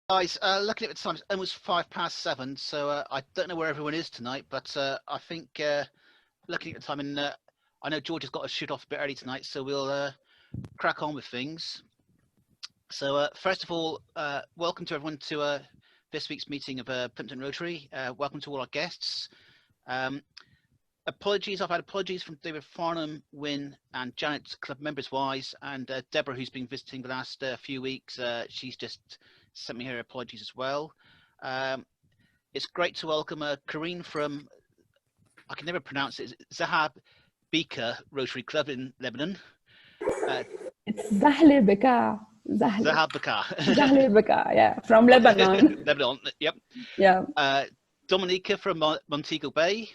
Guys, looking at the time, it's almost 7:05, so I don't know where everyone is tonight, but I think looking at the time, and I know George has got to shoot off a bit early tonight, so we'll crack on with things. So first of all, welcome to everyone to this week's meeting of Plympton Rotary. Welcome to all our guests. Apologies, I've had apologies from David Farnham, Wynne, and Janet, club members wise, and Deborah, who's been visiting the last few weeks. She's just sent me her apologies as well. It's great to welcome Karine from, I can never pronounce it, Zahab Bika Rotary Club in Lebanon. It's Zahle Beka. Zahab Bika. Zahle Beka, yeah, from Lebanon. Lebanon, yep. Yeah. Dominica from Montego Bay.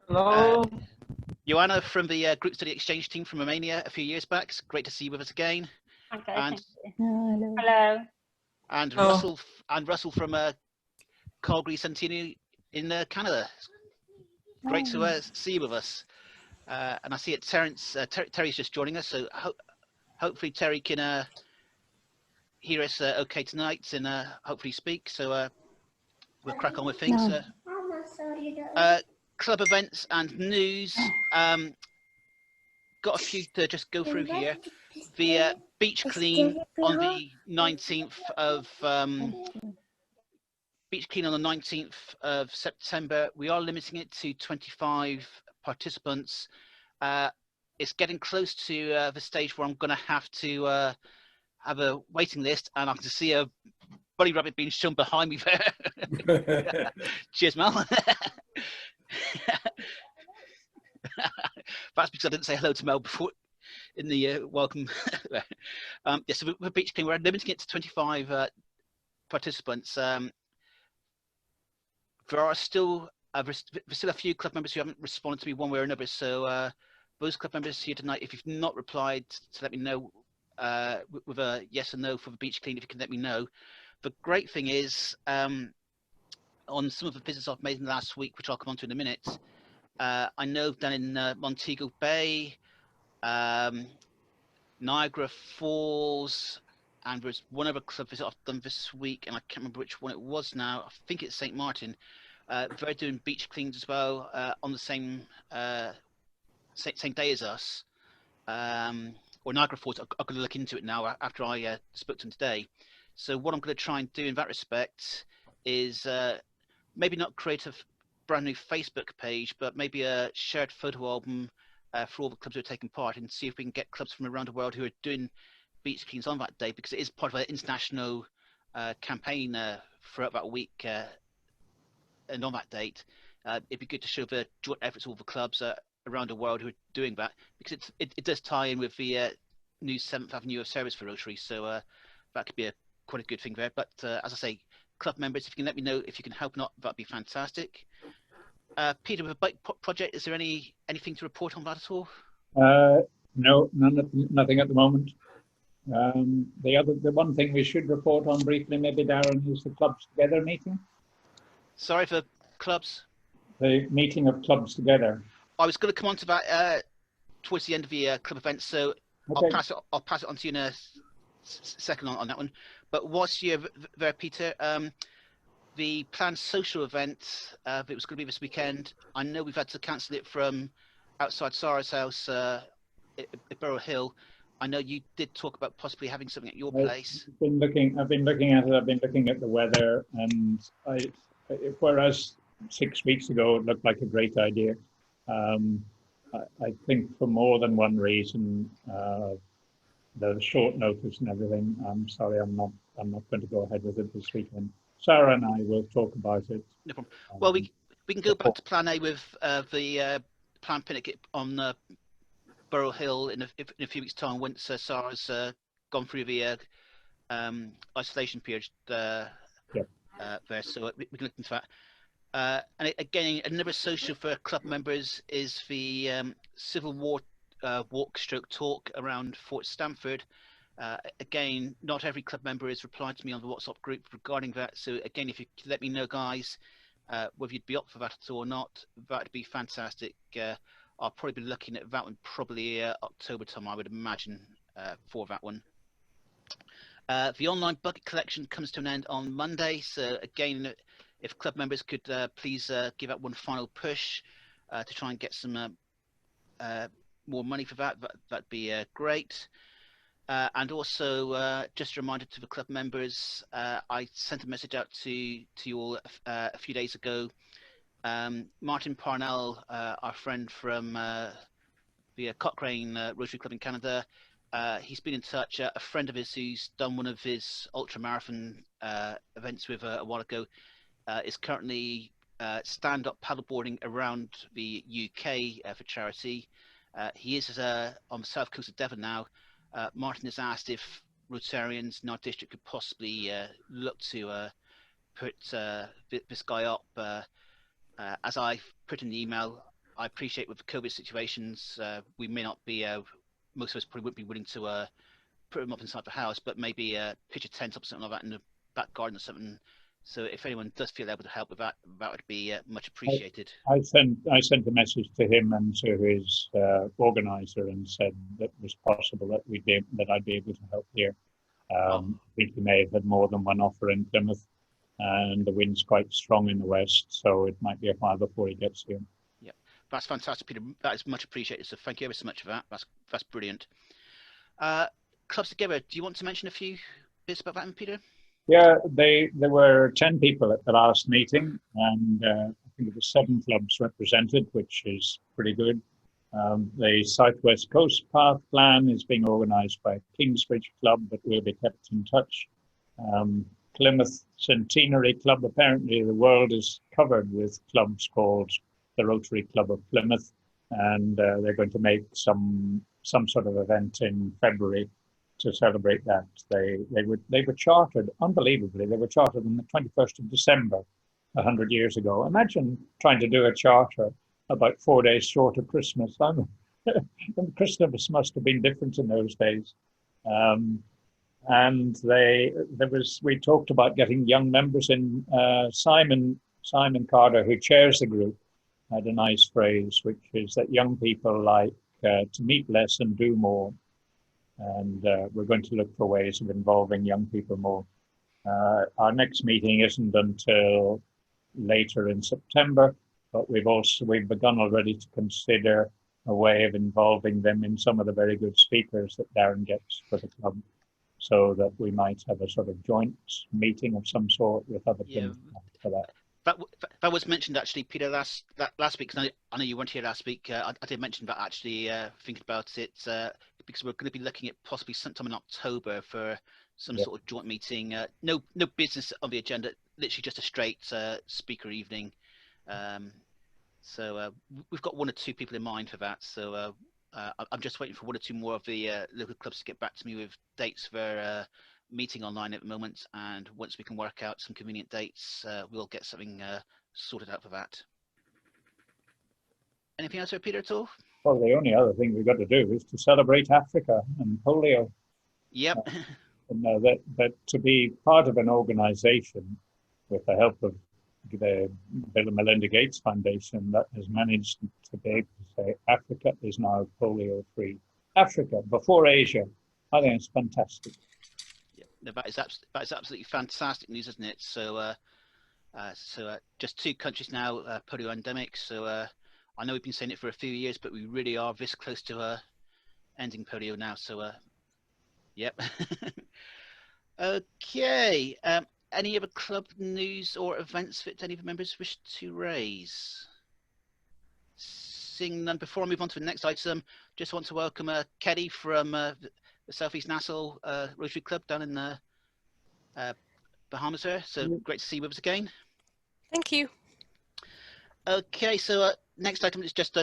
Hello. Joanna from the Group Study Exchange team from Romania a few years back. It's great to see you with us again. Okay. And, hello. And Russell from Calgary Centennial in Canada. Great to see you with us. And I see it. Terry's just joining us, so hopefully Terry can hear us okay tonight and hopefully speak. So we'll crack on with things. Club events and news. Got a few to just go through here. The beach clean on the 19th of September. We are limiting it to 25 participants. It's getting close to the stage where I'm going to have to have a waiting list, and I can see a bunny rabbit being shown behind me there. Cheers, Mel. That's because I didn't say hello to Mel before in the welcome. Yeah, so for beach clean, we're limiting it to 25 participants. There are still a few club members who haven't responded to me one way or another. So those club members here tonight, if you've not replied, to let me know with a yes or no for the beach clean, if you can let me know. The great thing is, on some of the visits I've made in the last week, which I'll come on to in a minute, I know down in Montego Bay, Niagara Falls, and there's one other club visit I've done this week, and I can't remember which one it was now. I think it's St Martin. They're doing beach cleans as well on the same day as us. Or Niagara Falls. I'm going to look into it now after I spoke to them today. So what I'm going to try and do in that respect is maybe not create a brand new Facebook page, but maybe a shared photo album for all the clubs who are taking part, and see if we can get clubs from around the world who are doing beach cleans on that day, because it is part of an international campaign throughout that week. And on that date, it'd be good to show the joint efforts of all the clubs around the world who are doing that, because it does tie in with the new 7th Avenue of Service for Rotary. So that could be quite a good thing there. But as I say, club members, if you can let me know if you can help or not, that'd be fantastic. Peter, with the bike project, is there anything to report on that at all? No, nothing at the moment. The one thing we should report on briefly, maybe, Darren, is the Clubs Together meeting. Sorry, for clubs? The meeting of Clubs Together. I was going to come on to that towards the end of the club event, so okay. I'll pass it on to you in a second on that one. But whilst you're there, Peter, the planned social event that was going to be this weekend, I know we've had to cancel it from outside Sarah's house at Borough Hill. I know you did talk about possibly having something at your place. I've been looking at it. I've been looking at the weather, and whereas 6 weeks ago it looked like a great idea, I think for more than one reason, the short notice and everything, I'm sorry, I'm not going to go ahead with it this weekend. Sarah and I will talk about it. No problem. Well, we can go back to Plan A with the planned picnic on Borough Hill in a few weeks' time, once Sarah's gone through the isolation period there. So we can look into that. And again, another social for club members is the Civil War walk/talk around Fort Stamford. Again, not every club member has replied to me on the WhatsApp group regarding that. So again, if you could let me know, guys, whether you'd be up for that at all or not, that'd be fantastic. I'll probably be looking at that one probably October time, I would imagine, for that one. The online bucket collection comes to an end on Monday. So again, if club members could please give out one final push to try and get some more money for that, that'd be great. And also, just a reminder to the club members, I sent a message out to you all a few days ago. Martin Parnell, our friend from the Cochrane Rotary Club in Canada, he's been in touch. A friend of his who's done one of his ultra marathon events with a while ago is currently stand-up paddleboarding around the UK for charity. He is on the south coast of Devon now. Martin has asked if Rotarians in our district could possibly look to put this guy up. As I put in the email, I appreciate with the COVID situations, we may not be, most of us probably wouldn't be willing to put him up inside the house, but maybe pitch a tent up or something like that in the back garden or something. So if anyone does feel able to help with that, that would be much appreciated. I sent a message to him and to his organizer and said that it was possible that I'd be able to help here. I think he may have had more than one offer in Plymouth, and the wind's quite strong in the west, so it might be a while before he gets here. Yeah, that's fantastic, Peter. That is much appreciated. So thank you ever so much for that. That's brilliant. Clubs together. Do you want to mention a few bits about that, Peter? Yeah, there were 10 people at the last meeting, and I think it was 7 clubs represented, which is pretty good. The Southwest Coast Path Plan is being organised by Kingsbridge Club, but will be kept in touch. Plymouth Centenary Club, apparently the world is covered with clubs called the Rotary Club of Plymouth, and they're going to make some sort of event in February to celebrate that. They were chartered, unbelievably, they were chartered on the 21st of December, 100 years ago. Imagine trying to do a charter about 4 days short of Christmas. Christmas must have been different in those days. And we talked about getting young members in. Simon Carter, who chairs the group, had a nice phrase, which is that young people like to meet less and do more. And we're going to look for ways of involving young people more. Our next meeting isn't until later in September, but we've begun already to consider a way of involving them in some of the very good speakers that Darren gets for the club, so that we might have a sort of joint meeting of some sort with other things for that. That was mentioned actually, Peter, last week. Because I know you weren't here last week. I did mention that actually, thinking about it, because we're going to be looking at possibly sometime in October for some sort of joint meeting. No business on the agenda, literally just a straight speaker evening. So we've got 1 or 2 people in mind for that. So I'm just waiting for 1 or 2 more of the local clubs to get back to me with dates for meeting online at the moment, and once we can work out some convenient dates, we'll get something sorted out for that. Anything else there, Peter, at all? Well, the only other thing we've got to do is to celebrate Africa and polio. Yep. That to be part of an organization with the help of the Bill and Melinda Gates Foundation that has managed to be able to say Africa is now polio free. Africa before Asia. I think it's fantastic. No, that is absolutely fantastic news, isn't it? So, just 2 countries now polio endemic. So I know we've been saying it for a few years, but we really are this close to ending polio now. So, yep. Okay. Any other club news or events that any of the members wish to raise? Seeing none, before I move on to the next item, just want to welcome Kelly from the South East Nassau Rotary Club down in the Bahamas there. So great to see you with us again. Thank you. Okay, so next item is just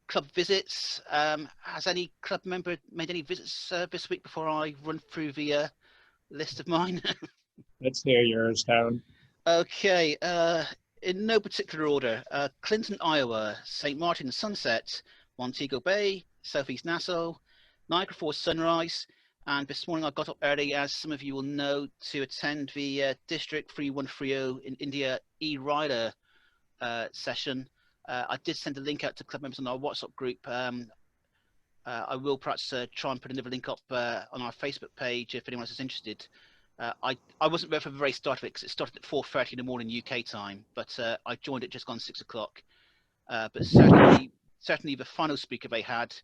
club visits. Has any club member made any visits this week before I run through the list of mine? Let's hear yours, Darren. Okay, in no particular order. Clinton, Iowa, St. Martin Sunset, Montego Bay, Southeast Nassau, Niagara Falls Sunrise, and this morning I got up early, as some of you will know, to attend the District 3130 in India e-rider session. I did send a link out to club members on our WhatsApp group. I will perhaps try and put another link up on our Facebook page if anyone else is interested. I wasn't there for the very start of it because it started at 4:30 in the morning UK time, but I joined it just gone 6 o'clock. But certainly the final speaker they had,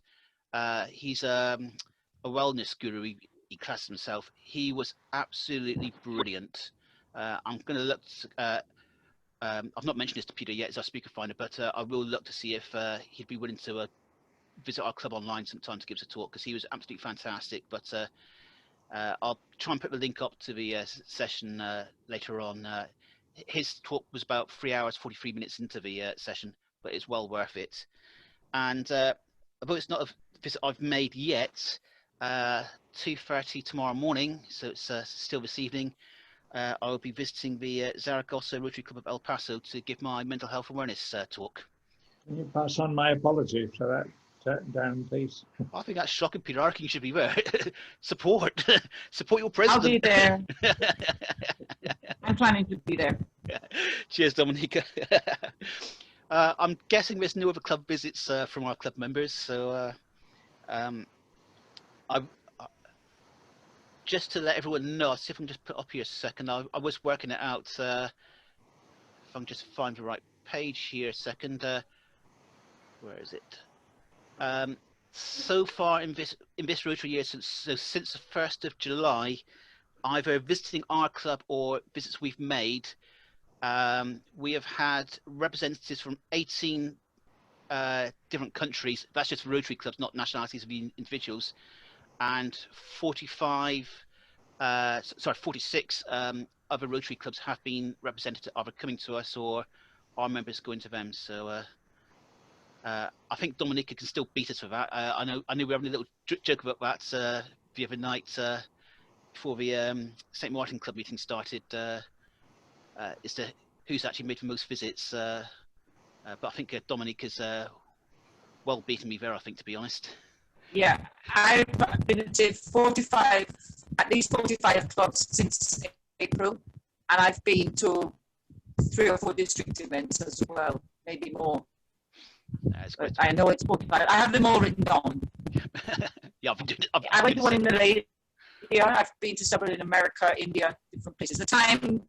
he's a wellness guru. He classes himself. He was absolutely brilliant. I'm going to look. I've not mentioned this to Peter yet as our speaker finder, but I will look to see if he'd be willing to visit our club online sometime to give us a talk, because he was absolutely fantastic. But I'll try and put the link up to the session later on. His talk was about 3 hours 43 minutes into the session, but it's well worth it. And although it's not a visit I've made yet, 2:30 tomorrow morning, so it's still this evening, I'll be visiting the Zaragoza Rotary Club of El Paso to give my mental health awareness talk. Can you pass on my apology for that, Dan, please? I think that's shocking, Peter. I reckon you should be there. Support your president. I'll be there. I'm planning to be there. Cheers, Dominica. I'm guessing there's no other club visits from our club members, so just to let everyone know, I'll see if I can just put up here a second. I was working it out. If I can just find the right page here a second. Where is it? So far in this Rotary year, since the 1st of July, either visiting our club or visits we've made, we have had representatives from 18 different countries. That's just for Rotary clubs, not nationalities of the individuals, and 46 other Rotary clubs have been represented, either coming to us or our members going to them. So I think Dominica can still beat us for that. I know we were having a little joke about that the other night before the St Martin Club meeting started, as to who's actually made the most visits. But I think Dominica's well beaten me there, I think, to be honest. Yeah, I've visited at least 45 clubs since April, and I've been to 3 or 4 district events as well, maybe more. But I know it's 45. I have them all written down. Yeah, I've been doing it. I went to one in the late year. I've been to several in America, India, different places. The time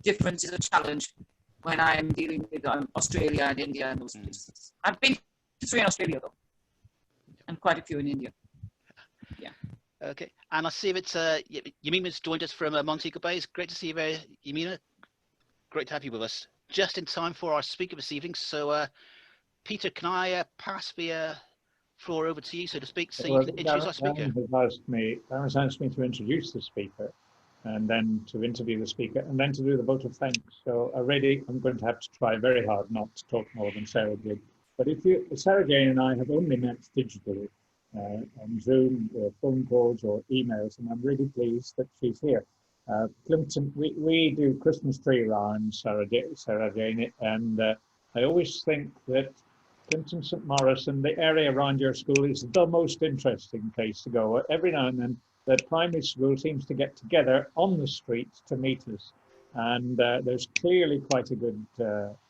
difference is a challenge when I'm dealing with Australia and India and those places. I've been to 3 in Australia though, and quite a few in India. Yeah. Okay, and I see that Yamima's joined us from Montego Bay. It's great to see you there, Yamina. Great to have you with us. Just in time for our speaker this evening. So, Peter, can I pass the floor over to you, so to speak, so you can introduce our speaker? Darren has asked me to introduce the speaker, and then to interview the speaker, and then to do the vote of thanks. So already I'm going to have to try very hard not to talk more than Sarah did. But Sarah-Jane and I have only met digitally on Zoom or phone calls or emails, and I'm really pleased that she's here. Plympton, we do Christmas tree rounds, Sarah-Jane, and I always think that Plympton St Maurice and the area around your school is the most interesting place to go. Every now and then the primary school seems to get together on the streets to meet us, and there's clearly quite a good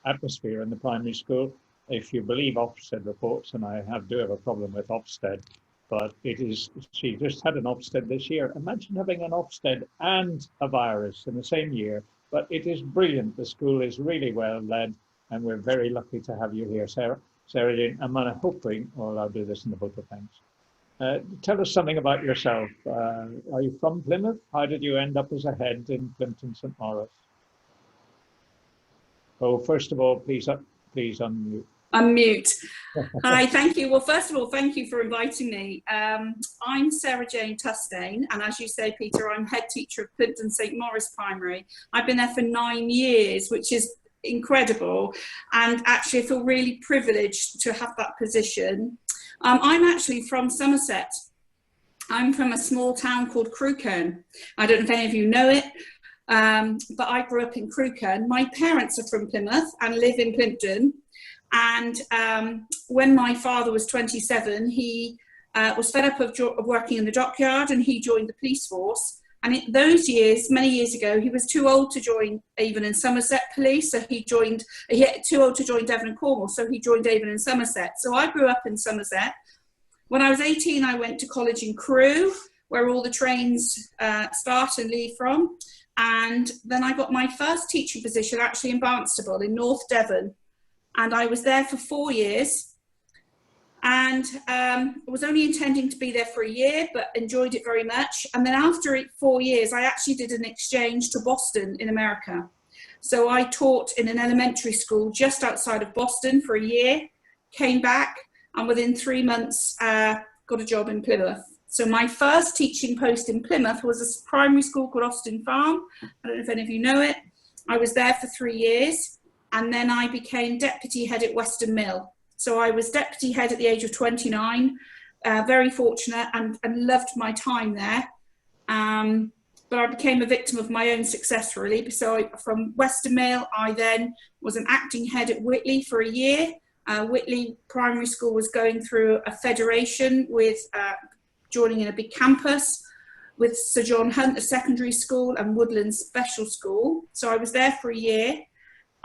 atmosphere in the primary school, if you believe Ofsted reports, and I do have a problem with Ofsted. But she just had an Ofsted this year. Imagine having an Ofsted and a virus in the same year. But it is brilliant. The school is really well led, and we're very lucky to have you here, Sarah-Jane. I'm hoping, well, I'll do this in the vote of thanks. Tell us something about yourself. Are you from Plymouth? How did you end up as a head in Plympton St Maurice? Oh, first of all, please unmute. Unmute. Hi, thank you. Well, first of all, thank you for inviting me. I'm Sarah-Jane Tustain, and as you say, Peter, I'm head teacher of Plympton St Maurice Primary. I've been there for 9 years, which is incredible, and actually I feel really privileged to have that position. I'm actually from Somerset. I'm from a small town called Crewkerne. I don't know if any of you know it, but I grew up in Crewkerne. My parents are from Plymouth and live in Plympton. And when my father was 27, he was fed up of working in the dockyard, and he joined the police force. And in those years, many years ago, he was too old to join Avon and Somerset Police, so he too old to join Devon and Cornwall, so he joined Avon and Somerset. So I grew up in Somerset. When I was 18, I went to college in Crewe, where all the trains start and leave from. And then I got my first teaching position actually in Barnstaple in North Devon. And I was there for 4 years. And I was only intending to be there for a year, but enjoyed it very much. And then after 4 years, I actually did an exchange to Boston in America. So I taught in an elementary school just outside of Boston for a year, came back, and within 3 months, got a job in Plymouth. So my first teaching post in Plymouth was a primary school called Austin Farm. I don't know if any of you know it. I was there for 3 years, and then I became deputy head at Weston Mill. So I was deputy head at the age of 29, very fortunate and loved my time there. But I became a victim of my own success, really. So from Weston Mill, I then was an acting head at Whitley for a year. Whitley Primary School was going through a federation with joining in a big campus with Sir John Hunt, the secondary school, and Woodlands Special School. So I was there for a year.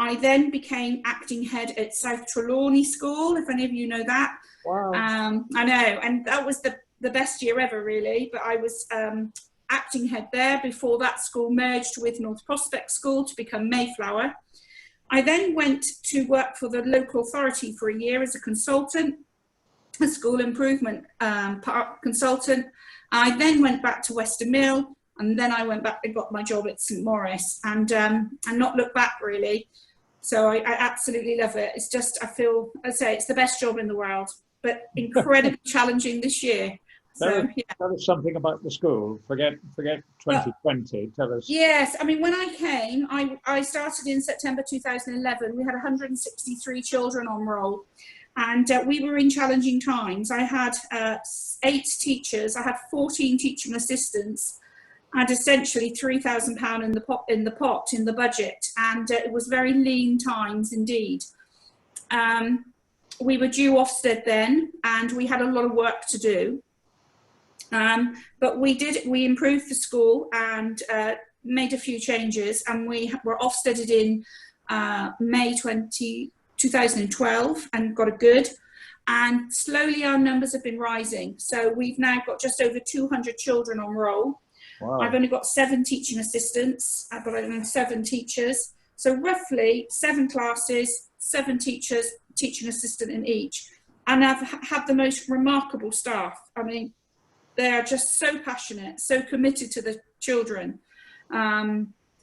I then became acting head at South Trelawney School, if any of you know that. Wow. I know, and that was the best year ever, really. But I was acting head there before that school merged with North Prospect School to become Mayflower. I then went to work for the local authority for a year as a consultant, a school improvement consultant. I then went back to Weston Mill, and then I went back and got my job at St Maurice, and not looked back, really. So I absolutely love it. It's just, I'd say it's the best job in the world, but incredibly challenging this year. So, yeah. Tell us something about the school. Forget 2020. Tell us. Yes, I mean, when I came, I started in September 2011. We had 163 children on roll, and we were in challenging times. I had 8 teachers. I had 14 teaching assistants. I had essentially £3,000 in the budget, and it was very lean times indeed. We were due Ofsted then, and we had a lot of work to do. But we improved the school and made a few changes, and we were Ofsteded in May 2012 and got a good. And slowly our numbers have been rising. So we've now got just over 200 children on roll. Wow. I've only got 7 teaching assistants, but I have 7 teachers. So roughly 7 classes, 7 teachers, teaching assistant in each. And I've had the most remarkable staff. I mean, they are just so passionate, so committed to the children.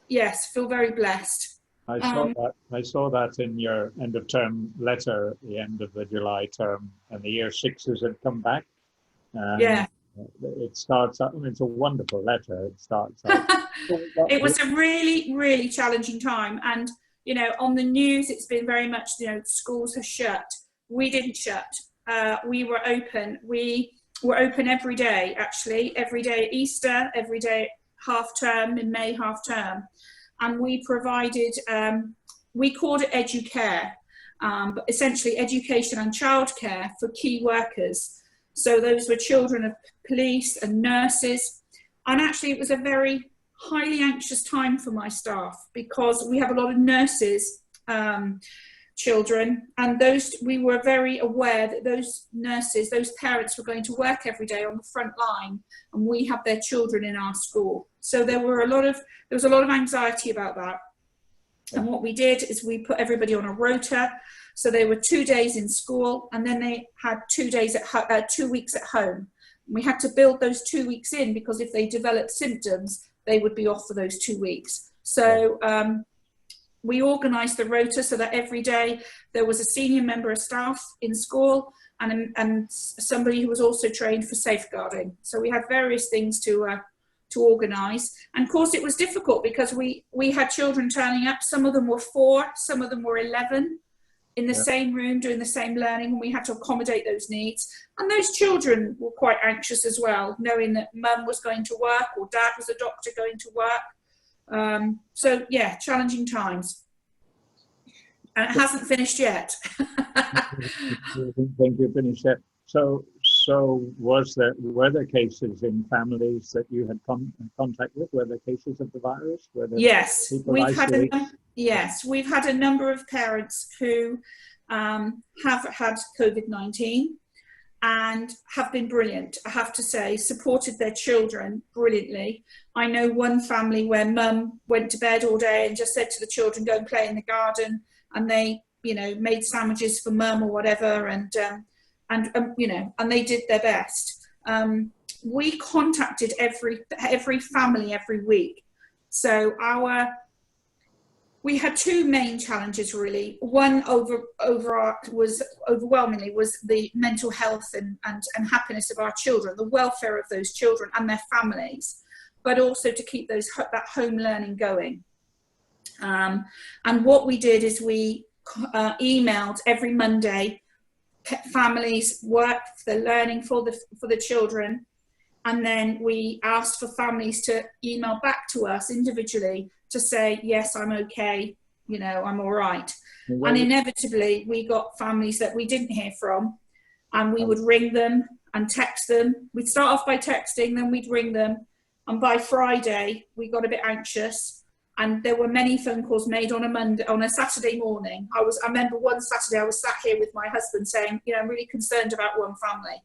Yes, feel very blessed. I saw that in your end of term letter at the end of the July term, and the year 6s had come back. Yeah. It starts out, I mean, it's a wonderful letter. It starts out. It was a really, really challenging time. And, you know, on the news, it's been very much, you know, schools have shut. We didn't shut. We were open. We were open every day, actually, every day at Easter, every day half term, in May half term. And we provided, we called it EduCare, but essentially education and childcare for key workers. So those were children of police and nurses. And actually it was a very highly anxious time for my staff, because we have a lot of nurses, children, and we were very aware that those nurses, those parents were going to work every day on the front line, and we have their children in our school. So there was a lot of anxiety about that. And what we did is we put everybody on a rota. So they were 2 days in school, and then they had 2 days at 2 weeks at home. We had to build those 2 weeks in, because if they developed symptoms, they would be off for those 2 weeks. So we organised the rota so that every day there was a senior member of staff in school and somebody who was also trained for safeguarding. So we had various things to organise. And of course it was difficult, because we had children turning up. Some of them were 4, some of them were 11 in the same room doing the same learning, and we had to accommodate those needs. And those children were quite anxious as well, knowing that mum was going to work or dad was a doctor going to work. So yeah, challenging times. And it hasn't finished yet. I don't think you finished yet. So So were there cases in families that you had contact with? Were there cases of the virus? Were there Yes, people we've isolated? had a number of parents who have had COVID-19 and have been brilliant, I have to say, supported their children brilliantly. I know one family where mum went to bed all day and just said to the children, go and play in the garden, and they, you know, made sandwiches for mum or whatever, and you know, and they did their best. We contacted every family every week. So we had two main challenges really. One overwhelmingly was the mental health and happiness of our children, the welfare of those children and their families, but also to keep that home learning going. And what we did is we emailed every Monday families work the learning for the children, and then we asked for families to email back to us individually to say, yes, I'm okay, you know, I'm all right. And inevitably we got families that we didn't hear from, and we would ring them and text them. We'd start off by texting, then we'd ring them, and by Friday we got a bit anxious, and there were many phone calls made on a Saturday morning. I remember one Saturday I was sat here with my husband saying, you know, I'm really concerned about one family,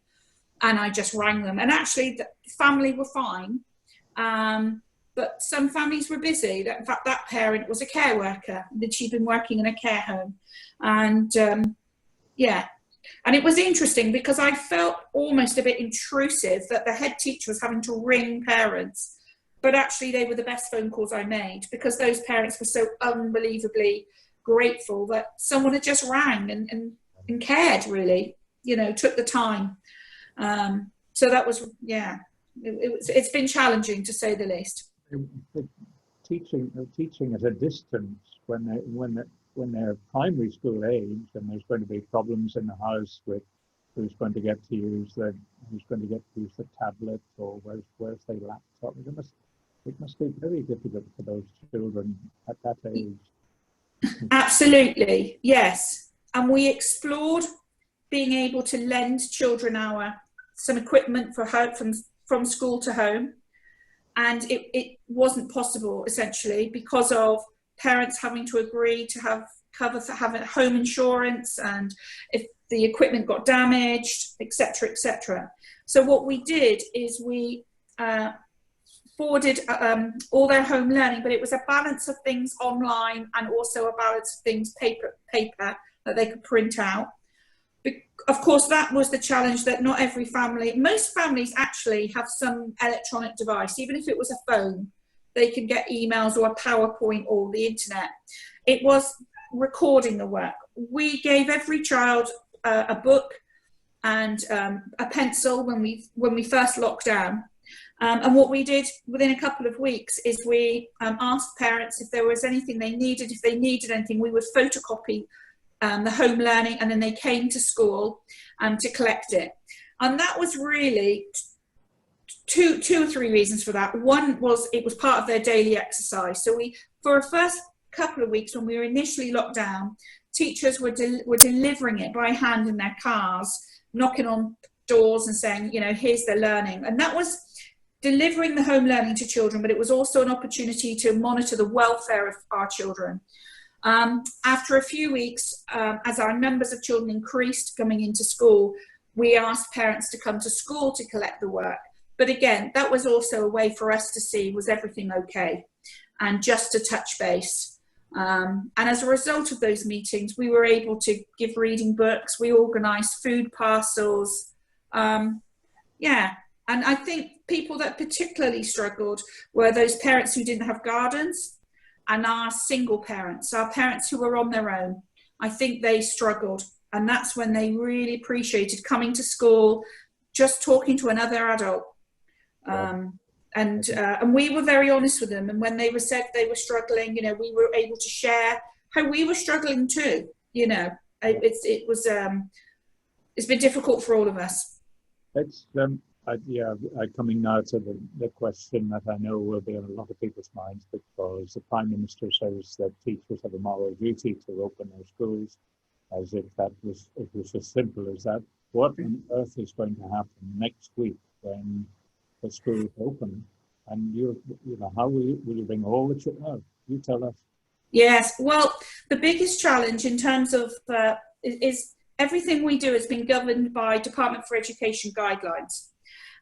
and I just rang them, and actually the family were fine, but some families were busy. In fact, that parent was a care worker, that she'd been working in a care home, and yeah. And it was interesting because I felt almost a bit intrusive that the head teacher was having to ring parents, but actually they were the best phone calls I made, because those parents were so unbelievably grateful that someone had just rang and cared, really, you know, took the time. So that was, yeah, it's been challenging, to say the least. Teaching at a distance when they're primary school age, and there's going to be problems in the house with who's going to get to use the tablet, or where's their laptop. It must be very difficult for those children at that age. Absolutely, yes. And we explored being able to lend children some equipment for home, from school to home, and it wasn't possible, essentially, because of parents having to agree to have cover for having home insurance, and if the equipment got damaged, etc., etc. So what we did is we forwarded all their home learning, but it was a balance of things online and also a balance of things paper that they could print out. Of course, that was the challenge, that not every family, most families actually have some electronic device, even if it was a phone, they can get emails or a PowerPoint or the internet. It was recording the work. We gave every child a book and a pencil when we first locked down. And what we did within a couple of weeks is we asked parents if there was anything they needed. If they needed anything, we would photocopy the home learning, and then they came to school to collect it. And that was really two or three reasons for that. One was it was part of their daily exercise. So for a first couple of weeks when we were initially locked down, teachers were delivering it by hand in their cars, knocking on doors and saying, you know, here's their learning. And that was delivering the home learning to children, but it was also an opportunity to monitor the welfare of our children. After a few weeks, as our numbers of children increased coming into school, we asked parents to come to school to collect the work. But again, that was also a way for us to see, was everything okay? And just to touch base. And as a result of those meetings, we were able to give reading books. We organised food parcels. Yeah, and I think people that particularly struggled were those parents who didn't have gardens, and our single parents, our parents who were on their own. I think they struggled, and that's when they really appreciated coming to school, just talking to another adult. And we were very honest with them, and when they said they were struggling, you know, we were able to share how we were struggling too. You know, it's been difficult for all of us. It's coming now to the question that I know will be on a lot of people's minds, because the Prime Minister says that teachers have a moral duty to open their schools, as if it was as simple as that. what on earth is going to happen next week when the school is open? And you know, how will you bring all the children out? You tell us. Yes, well, the biggest challenge in terms of is everything we do has been governed by Department for Education guidelines.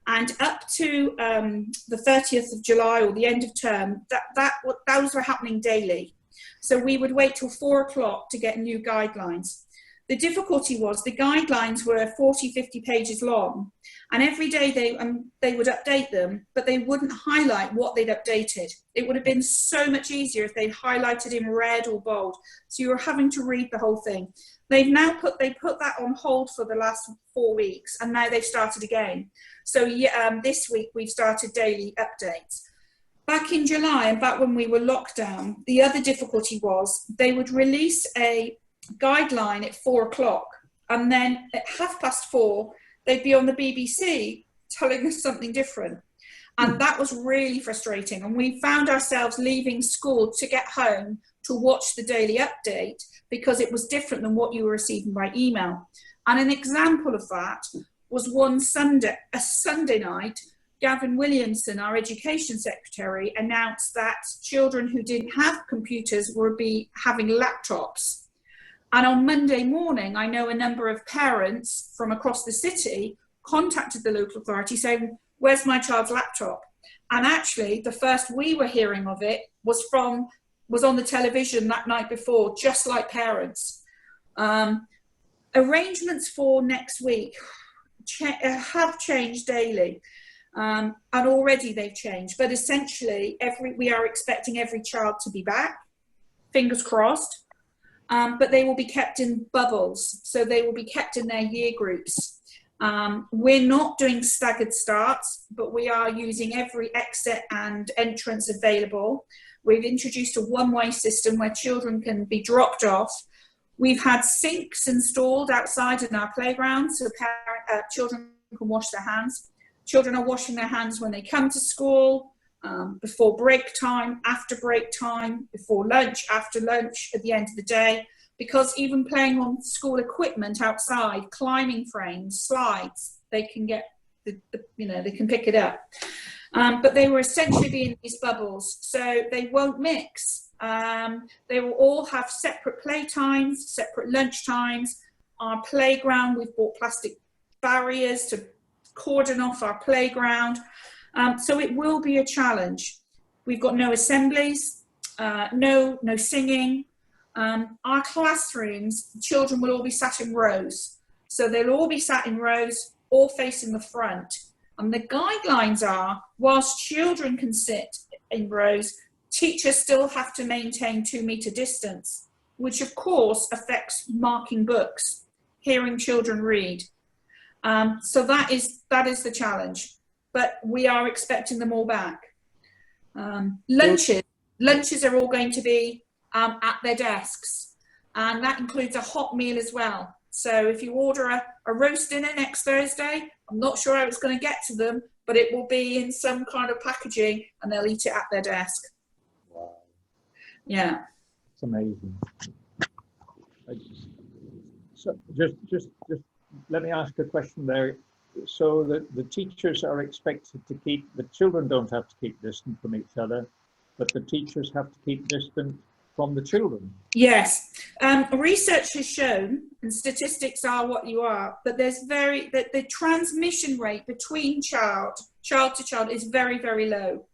And up to the 30th of July or the end of term, those were happening daily. So we would wait till 4 o'clock to get new guidelines. The difficulty was the guidelines were 40, 50 pages long, and every day they would update them, but they wouldn't highlight what they'd updated. It would have been so much easier if they'd highlighted in red or bold. So you were having to read the whole thing. They've now put that on hold for the last 4 weeks, and now they've started again. So this week we've started daily updates. Back in July, and back when we were locked down, the other difficulty was they would release a guideline at 4 o'clock, and then at 4:30 they'd be on the BBC telling us something different. And that was really frustrating. And we found ourselves leaving school to get home to watch the daily update because it was different than what you were receiving by email. And an example of that was a Sunday night, Gavin Williamson, our education secretary, announced that children who didn't have computers would be having laptops. And on Monday morning, I know a number of parents from across the city contacted the local authority saying, "Where's my child's laptop?" And actually, the first we were hearing of it was on the television that night before, just like parents. Arrangements for next week have changed daily, and already they've changed. But essentially, we are expecting every child to be back, fingers crossed. But they will be kept in bubbles, so they will be kept in their year groups. We're not doing staggered starts, but we are using every exit and entrance available. We've introduced a one-way system where children can be dropped off. We've had sinks installed outside in our playground so children can wash their hands. Children are washing their hands when they come to school, before break time, after break time, before lunch, after lunch, at the end of the day, because even playing on school equipment outside, climbing frames, slides, they can get, they can pick it up. But they will essentially be in these bubbles, so they won't mix. They will all have separate play times, separate lunch times. Our playground, we've bought plastic barriers to cordon off our playground. So it will be a challenge. We've got no assemblies, no singing. Our classrooms, children will all be sat in rows. So they'll all be sat in rows, all facing the front. And the guidelines are, whilst children can sit in rows, teachers still have to maintain 2 metre distance, which of course affects marking books, hearing children read. So that is the challenge. But we are expecting them all back. Lunches are all going to be at their desks, and that includes a hot meal as well. So if you order a roast dinner next Thursday, I'm not sure how it's going to get to them, but it will be in some kind of packaging and they'll eat it at their desk. Wow. Yeah. It's amazing. So just let me ask a question there. So that the teachers are expected to keep, the children don't have to keep distant from each other, but the teachers have to keep distant from the children. Yes. Research has shown, and statistics are what you are, but the transmission rate between child to child is very, very low.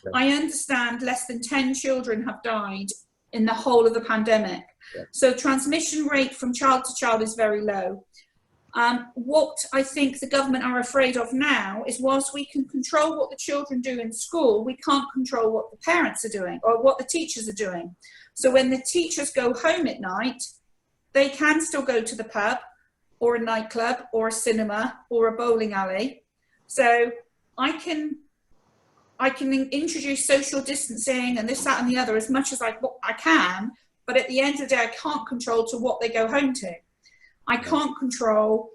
Okay. I understand less than 10 children have died in the whole of the pandemic. Yeah. So transmission rate from child to child is very low. What I think the government are afraid of now is, whilst we can control what the children do in school, we can't control what the parents are doing or what the teachers are doing. So when the teachers go home at night, they can still go to the pub or a nightclub or a cinema or a bowling alley. So I can introduce social distancing and this, that and the other as much as I can, but at the end of the day, I can't control to what they go home to. I can't control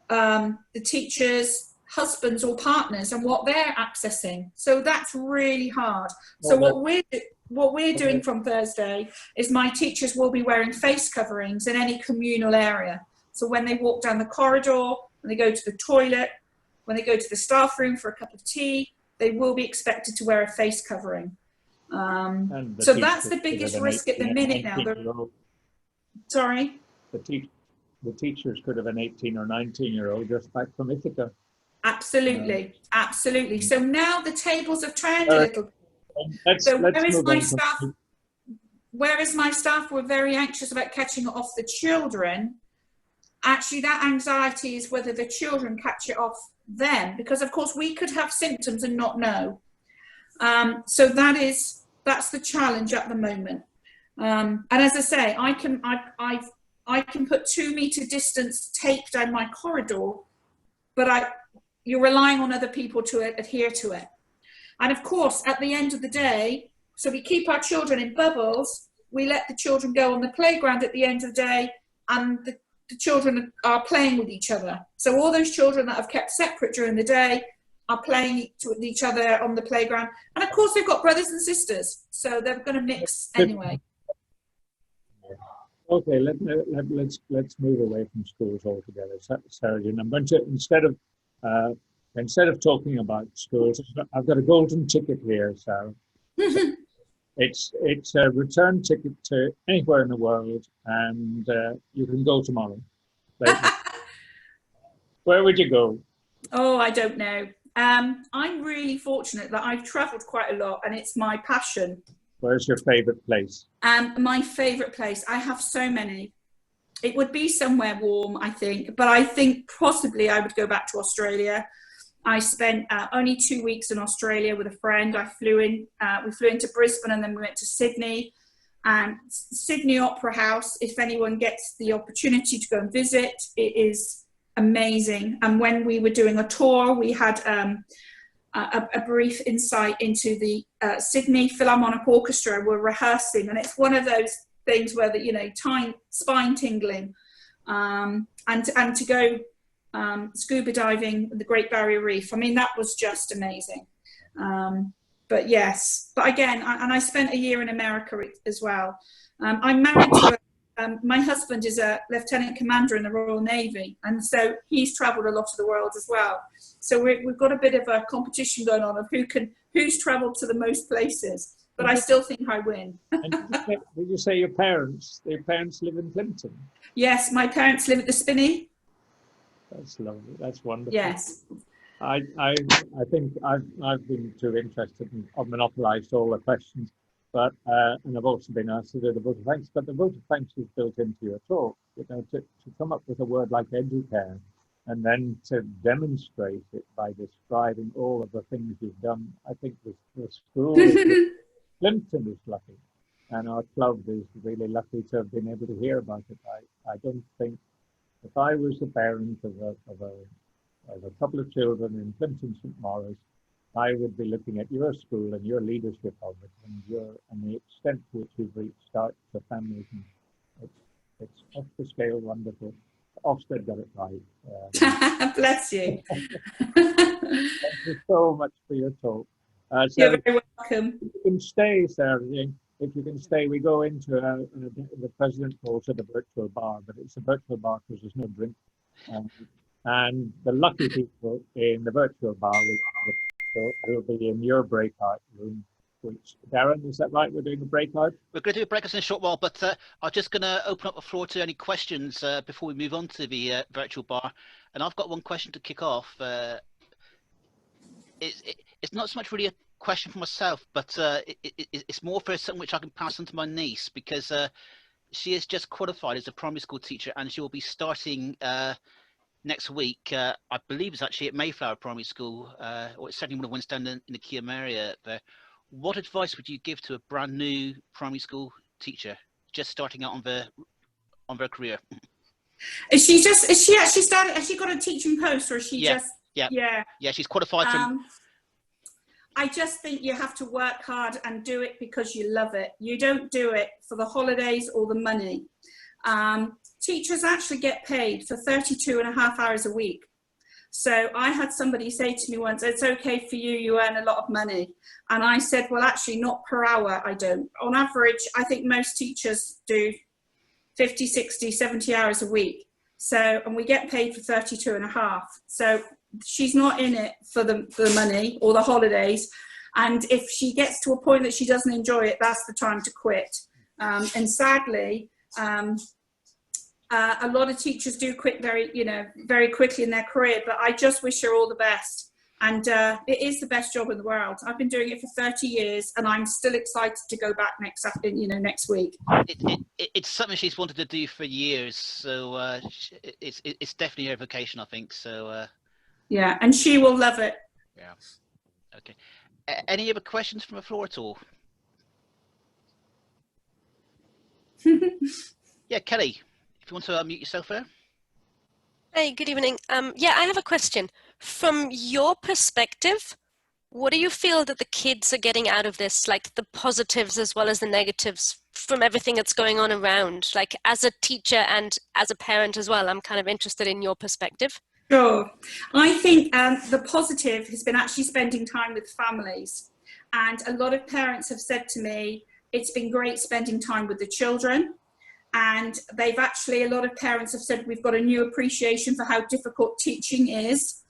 the teachers' husbands or partners and what they're accessing. So that's really hard. So what we're doing from Thursday is my teachers will be wearing face coverings in any communal area. So when they walk down the corridor, when they go to the toilet, when they go to the staff room for a cup of tea, they will be expected to wear a face covering. So that's the biggest risk at the minute now. Sorry? The teachers could have an 18 or 19-year-old just back from Ithaca. Absolutely, absolutely. So now the tables have turned a little. So whereas my staff were very anxious about catching it off the children, actually that anxiety is whether the children catch it off them, because of course we could have symptoms and not know. So that's the challenge at the moment. And as I say, I can put 2 meter distance tape down my corridor, but you're relying on other people to adhere to it. And of course, at the end of the day, so we keep our children in bubbles, we let the children go on the playground at the end of the day, and the children are playing with each other. So all those children that have kept separate during the day are playing with each other on the playground. And of course, they've got brothers and sisters, so they're going to mix anyway. Okay, let's move away from schools altogether, Sarah-Jane. I'm going to, instead of talking about schools, I've got a golden ticket here, Sarah. It's a return ticket to anywhere in the world, and you can go tomorrow. Where would you go? Oh, I don't know. I'm really fortunate that I've travelled quite a lot, and it's my passion. Where's your favourite place? My favourite place, I have so many. It would be somewhere warm, I think, but I think possibly I would go back to Australia. I spent only 2 weeks in Australia with a friend. We flew into Brisbane and then we went to Sydney. And Sydney Opera House, if anyone gets the opportunity to go and visit, it is amazing. And when we were doing a tour, we had a brief insight into the Sydney Philharmonic Orchestra. We're rehearsing, and it's one of those things where spine tingling, and to go scuba diving the Great Barrier Reef. I mean, that was just amazing. But yes, but again, I spent a year in America as well. I'm married to my husband is a lieutenant commander in the Royal Navy, and so he's travelled a lot of the world as well. So we've got a bit of a competition going on of who's travelled to the most places. But I still think I win. And did you say your parents live in Plympton? Yes, my parents live at the Spinney. That's lovely. That's wonderful. Yes. I think I've been too interested and I've monopolised all the questions, but and I've also been asked to do the vote of thanks. But the vote of thanks is built into your talk. To come up with a word like educare, and then to demonstrate it by describing all of the things you've done. I think the school. Plympton is lucky, and our club is really lucky to have been able to hear about it. I don't think, if I was the parent of a couple of children in Plympton, St Maurice, I would be looking at your school and your leadership of it, and the extent to which you've reached out to families. And it's off the scale wonderful. Ofsted got it right. Bless you. Thank you so much for your talk. You're very welcome. If you can stay, Sarah-Jane, if you can stay, we go into the president calls it a virtual bar, but it's a virtual bar because there's no drink. And the lucky people in the virtual bar will be in your breakout room. Which, Darren, is that right? We're doing a breakout? We're going to do a breakout in a short while, but I'm just going to open up the floor to any questions before we move on to the virtual bar. And I've got one question to kick off. It's not so much really a question for myself, but it's more for something which I can pass on to my niece, because she is just qualified as a primary school teacher and she will be starting next week. I believe it's actually at Mayflower Primary School, or it's certainly one of the ones down in the Kiam area there. What advice would you give to a brand new primary school teacher just starting out on their career? Has she actually started? Has she got a teaching post, or is she just? Yeah, she's qualified from. I just think you have to work hard and do it because you love it. You don't do it for the holidays or the money. Teachers actually get paid for 32.5 hours a week. So I had somebody say to me once, it's okay for you, you earn a lot of money. And I said, well, actually not per hour, I don't. On average, I think most teachers do 50, 60, 70 hours a week. So, and we get paid for 32.5. So she's not in it for the money or the holidays. And if she gets to a point that she doesn't enjoy it, that's the time to quit. And sadly, a lot of teachers do quit very quickly in their career, but I just wish her all the best. And it is the best job in the world. I've been doing it for 30 years, and I'm still excited to go back next week. It's something she's wanted to do for years, so it's definitely her vocation, I think. So yeah, and she will love it. Yeah. Okay. Any other questions from the floor at all? Yeah, Kelly, if you want to unmute yourself there. Hey, good evening. Yeah, I have a question. From your perspective, what do you feel that the kids are getting out of this, like the positives as well as the negatives from everything that's going on around? Like as a teacher and as a parent as well, I'm kind of interested in your perspective. Sure. I think the positive has been actually spending time with families. And a lot of parents have said to me, it's been great spending time with the children. And they've actually, a lot of parents have said, we've got a new appreciation for how difficult teaching is.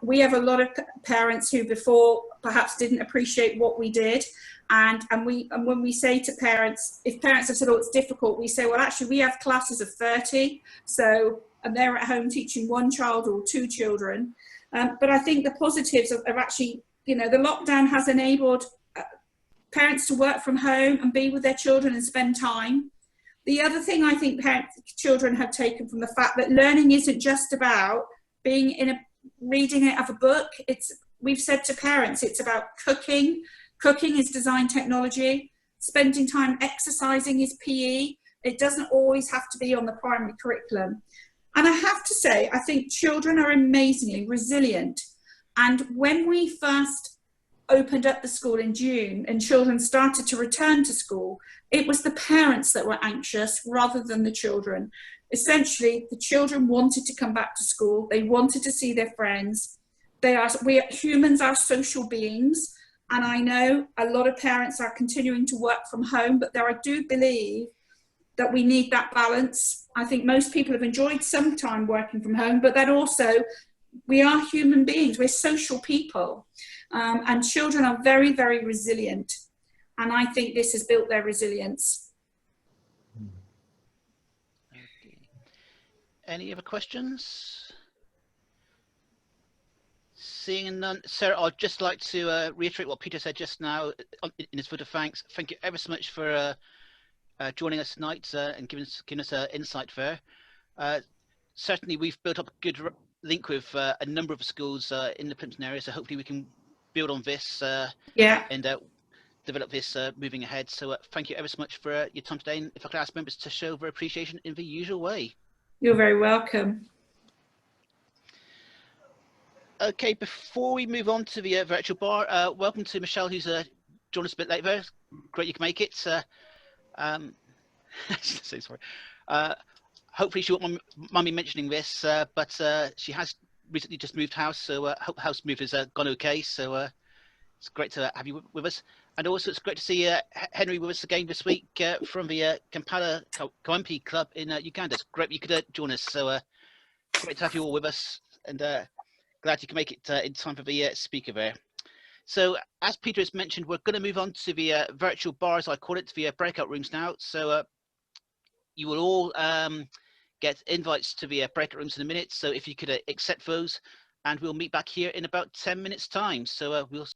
We have a lot of parents who before perhaps didn't appreciate what we did. And when we say to parents, if parents have said, oh, it's difficult, we say, well, actually, we have classes of 30. So, and they're at home teaching one child or two children. But I think the positives of actually, the lockdown has enabled parents to work from home and be with their children and spend time. The other thing I think children have taken from the fact that learning isn't just about reading it of a book. We've said to parents, it's about cooking. Cooking is design technology. Spending time exercising is PE. It doesn't always have to be on the primary curriculum. And I have to say, I think children are amazingly resilient. And when we first opened up the school in June and children started to return to school, it was the parents that were anxious rather than the children. Essentially, the children wanted to come back to school. They wanted to see their friends. Humans are social beings. And I know a lot of parents are continuing to work from home, but I do believe that we need that balance. I think most people have enjoyed some time working from home, but that also, we are human beings. We're social people. And children are very, very resilient. And I think this has built their resilience. Okay. Any other questions? Seeing none, Sarah, I'd just like to reiterate what Peter said just now in his vote of thanks. Thank you ever so much for joining us tonight and giving us insight there. Certainly, we've built up a good link with a number of schools in the Plympton area, so hopefully we can build on this and develop this moving ahead. So thank you ever so much for your time today. And if I could ask members to show their appreciation in the usual way. You're very welcome. Okay, before we move on to the virtual bar, welcome to Michelle, who's joined us a bit later. Great you can make it. So sorry. Hopefully she won't mind me mentioning this, but she has recently just moved house, so hope house move has gone okay. So it's great to have you with us. And also it's great to see Henry with us again this week from the Kampala Kawempe Club in Uganda. It's great you could join us. So great to have you all with us, and glad you can make it in time for the speaker there. So as Peter has mentioned, we're going to move on to the virtual bar, as I call it, to the breakout rooms now. So you will all get invites to the breakout rooms in a minute. So if you could accept those, and we'll meet back here in about 10 minutes time. So we'll